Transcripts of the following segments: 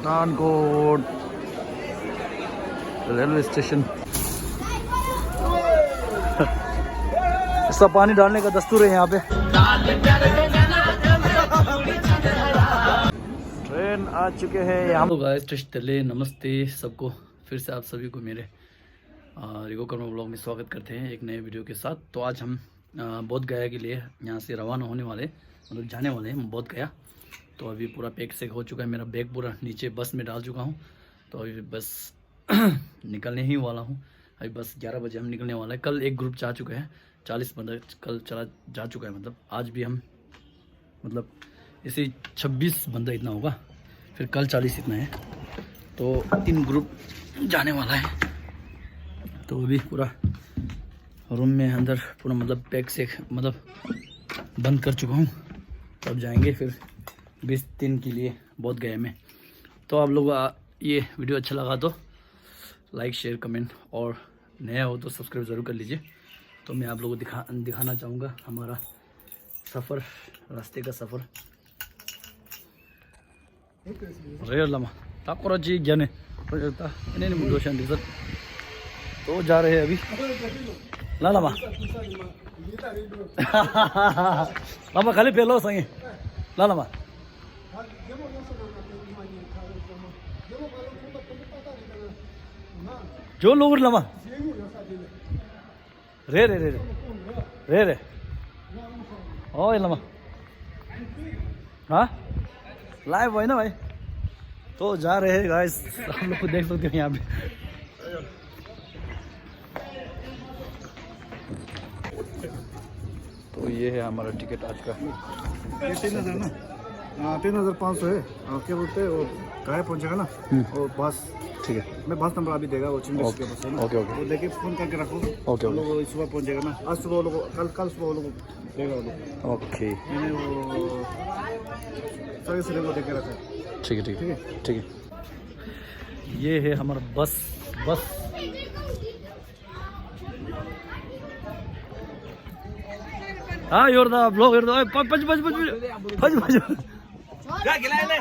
Pathankot railway station. इसका पानी डालने का दस्तूर है यहाँ पे। ट्रेन आ चुके हैं यहाँ। तो गाइस तले नमस्ते सबको, फिर से आप सभी को मेरे रिगो कर्मा ब्लॉग में स्वागत करते हैं एक नए वीडियो के साथ। तो आज हम बोध गया के लिए यहाँ से रवाना होने वाले, मतलब जाने वाले हैं बोध गया। तो अभी पूरा पैक से हो चुका है, मेरा बैग पूरा नीचे बस में डाल चुका हूँ। तो अभी बस निकलने ही वाला हूँ। अभी बस 11 बजे हम निकलने वाला है। कल एक ग्रुप जा चुका है, 40 बंदा कल चला जा चुका है। मतलब आज भी हम मतलब इसे 26 बंदा इतना होगा, फिर कल 40 इतना है। तो 3 ग्रुप जाने वाला है। तो अभी पूरा रूम में अंदर पूरा मतलब पैक से मतलब बंद कर चुका हूँ। तब जाएंगे फिर 20 दिन के लिए बोध गया में। तो आप लोग ये वीडियो अच्छा लगा तो लाइक शेयर कमेंट और नया हो तो सब्सक्राइब ज़रूर कर लीजिए। तो मैं आप लोगों को दिखाना चाहूँगा हमारा सफ़र, रास्ते का सफ़र। रे लमा ताकोरा जी ज्ञाने तो जा रहे हैं अभी ला लमा लमा खाली पेलो संगे ला लमा जो लोग लमा रे रे रे रे रे ओ लमा हाँ लाइव है ना भाई। तो जा रहे हैं गाइस, हम लोग को देख सकते हो यहाँ पे। तो ये है हमारा टिकट आज का। ये 3000 ना, 3500 है। क्या बोलते हैं वो कहाँ पहुँचेगा ना वो बस। ठीक है, मैं बस नंबर अभी देगा वो चिंग्स के बस है ना। ओके ओके, वो लेके फोन करके रखो। ओके लोग सुबह पहुँचेगा ना। आज सुबह वो लोग कल सुबह वो लोग देगा वो लोग। ओके मैंने वो सर्विस को देके रखा है। ठीक है ठीक है ठीक है। ये है हमारा बस। हाँ योरदा ब्लॉग योरदा पच क्या खिलाए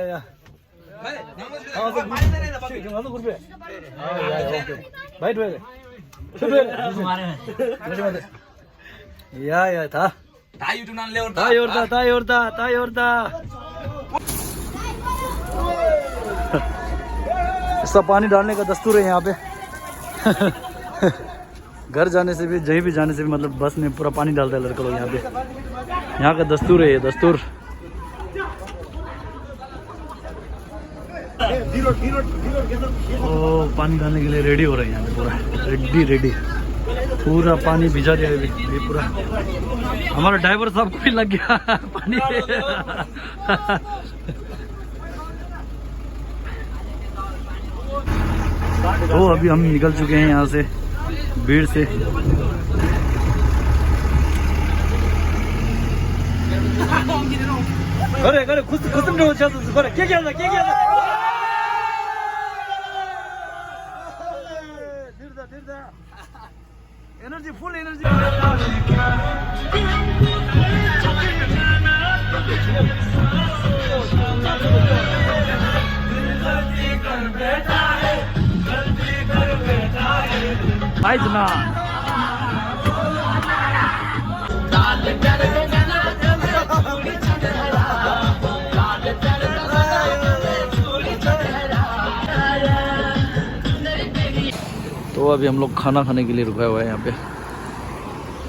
या बैठ या था इसका पानी डालने का दस्तूर है यहाँ पे। घर जाने से भी कहीं भी जाने से भी मतलब बस में पूरा पानी डालता है लड़का लोग यहाँ पे। यहाँ का दस्तूर है ये दस्तूर। ओ पानी डालने के लिए रेडी हो रहे हैं यहाँ पे, पूरा रेडी पूरा पानी भिजा दिया अभी पूरा। हमारा ड्राइवर साहब को भी लग गया पानी। तो अभी हम निकल चुके हैं यहाँ से भीड़ से। अरे खुद क्या एनर्जी फुल एनर्जी। इतना तो अभी हम लोग खाना खाने के लिए रुका हुआ है यहाँ पे।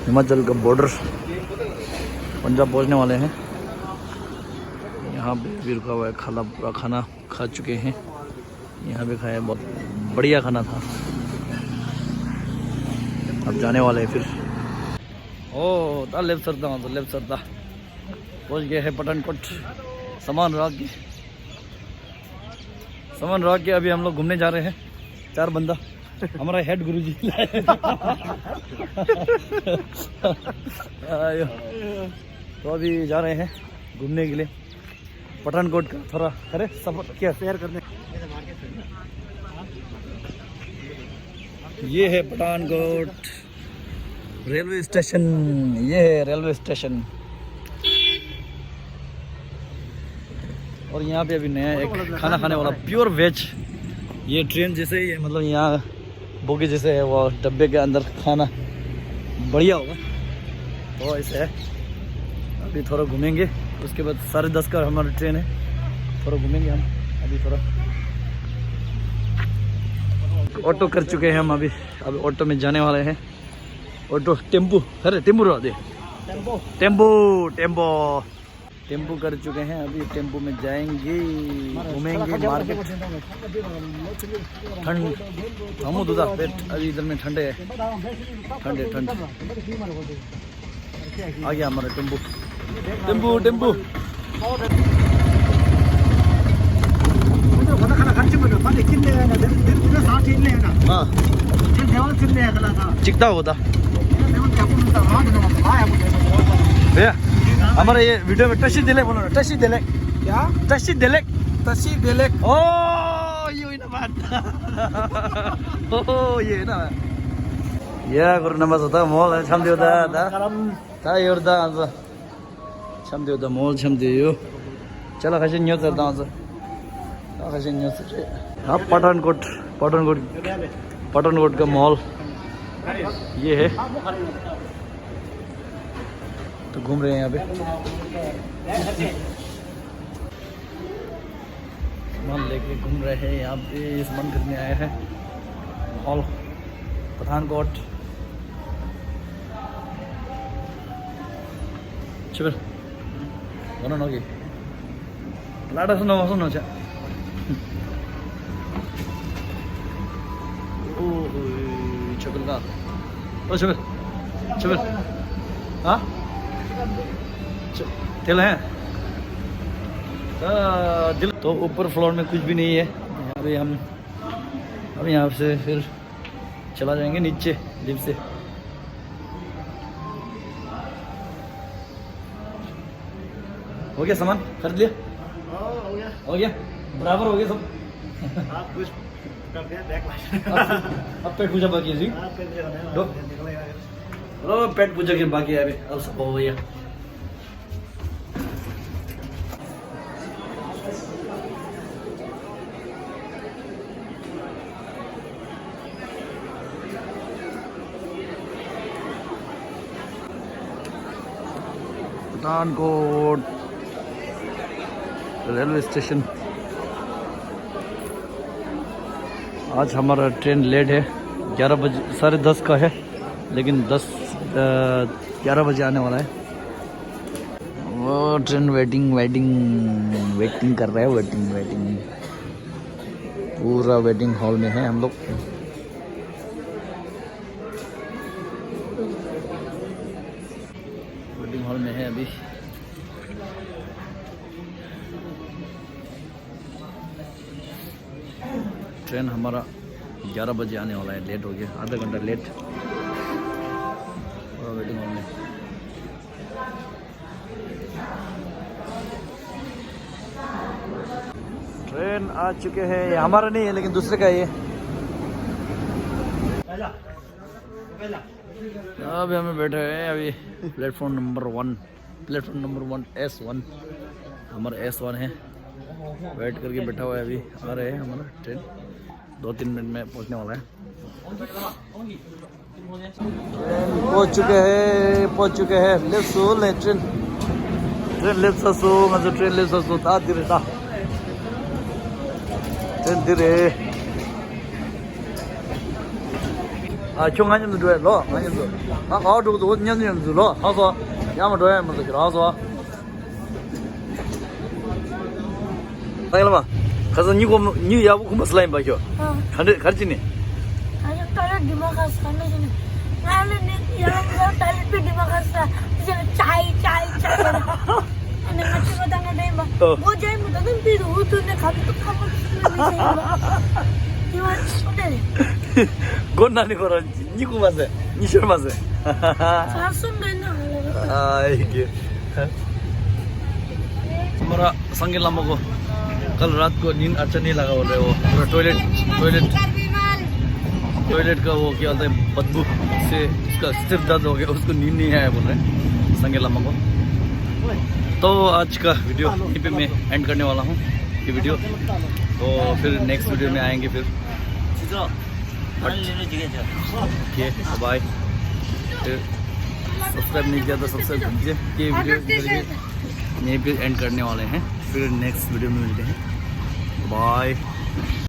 हिमाचल का बॉर्डर पंजाब पहुँचने वाले हैं। यहाँ पे भी रुका हुआ है, पूरा खाना खा चुके हैं। यहाँ पे खाया, बहुत बढ़िया खाना था। अब जाने वाले हैं फिर। ओ लेफ्ट सरदा पहुँच गए हैं पठानकोट। सामान रख के अभी हम लोग घूमने जा रहे हैं। 4 बंदा हमारा हेड गुरुजी तो अभी जा रहे हैं घूमने के लिए पठानकोट का थोड़ा अरे सफर क्या शेयर करने। ये है पठानकोट। रेलवे स्टेशन, ये है रेलवे स्टेशन। और यहाँ पे अभी नया एक खाना खाने वाला प्योर वेज, ये ट्रेन जैसे ही है, मतलब यहाँ बोगी जैसे है, वो डब्बे के अंदर खाना बढ़िया होगा। तो ऐसे है, अभी थोड़ा घूमेंगे, उसके बाद 10:30 का हमारी ट्रेन है, थोड़ा घूमेंगे हम। अभी थोड़ा ऑटो कर चुके हैं हम, अभी ऑटो में जाने वाले हैं। ऑटो टेम्पू, अरे टेम्पू रहा दे, टेम्पू कर चुके हैं। अभी टेम्पू में जाएंगे, घूमेंगे मार्केट। ठंड हम दूधा पेट अभी इधर में ठंडे है, ठंड आ गया हमारा टेम्पू। हाँ चिकता होता भैया, हमारे ये वीडियो में टशी दिले बोलो ना, टशी दिले क्या, टशी दिले ओ ये ना बात ओ ये ना या गुरु नमस होता मॉल है छम दियो ता योरदा आज छम दियो दा मॉल छम दियो। चलो खैसे न्यूज़ करता हूँ खैसे न्यूज़। हाँ पठानकोट का मॉल ये है, तो घूम रहे हैं यहाँ पे, सामान लेके घूम रहे हैं यहाँ पे। सामान खरीदने आए हैं मॉल पठानकोट। चल बोलो ना कि लाडा सुनो चा ओ चबल का ओ चबल हाँ दिल है दिल। तो ऊपर फ्लोर में कुछ भी नहीं है, अभी हम यहाँ से फिर चला जाएंगे नीचे लिफ्ट से। हो गया सामान खरीद लिया, हो गया बराबर हो गया सब। अब पेट पूजा बाकी है जी, पेट पूजा के बाकी है अभी, अब सब हो गया। Pathankot railway station. आज हमारा ट्रेन लेट है, 11 बजे 10:30 का है, लेकिन 11 बजे आने वाला है। वो ट्रेन वेटिंग कर रहा है, वेटिंग पूरा वेटिंग हॉल में है हम लोग। वेटिंग हॉल में है अभी। ट्रेन हमारा 11 बजे आने वाला है, लेट हो गया, आधा घंटा लेट। वेटिंग हॉल में ट्रेन आ चुके हैं, ये हमारा नहीं है लेकिन दूसरे का है ये। अभी हमें बैठे हैं अभी प्लेटफॉर्म नंबर 1 S1, हमारा S1 है। वेट करके बैठा हुआ है, अभी आ रहे हैं हमारा ट्रेन, 2-3 मिनट में पहुंचने वाला है। ट्रेन पहुंच चुके हैं लेफ्ट सो ले ट्रेन लेफ्ट सो मतलब ट्रेन लेफ्ट सो ता दिरेता ट्रेन दिरे 아 총 한 점도 줘야 로 한 점도 아 가도 도 년 점도 로 하서 야마 줘야 뭐 그러 하서 당연히 가서 니 야부 그 슬라임 봐줘 가르치니 아주 떨어 디마가 산다더니 나는 야가 달리 디마가 사 이제 짜이 아니 같이 가다가 내가 뭐 제일 못하는 비도 우tun에 감도 카고 곤나니 거라 니고 마세 니셔 마세 이게 हमारा संगे लामो को कल रात को नींद अच्छा नहीं लगा बोल रहे वो पूरा टॉयलेट का वो क्या होता है बदबू से उसका सिर दर्द हो गया, उसको नींद नहीं आया बोल रहे संगे लम्बा को। तो आज का वीडियो यहीं पे मैं एंड करने वाला हूँ ये वीडियो। तो फिर नेक्स्ट वीडियो में आएंगे फिर। Okay bye. फिर सब्सक्राइब नहीं किया तो सब्सक्राइब कीजिए। ये वीडियो यहीं पे एंड करने वाले हैं, फिर नेक्स्ट वीडियो में मिलते हैं। बाय।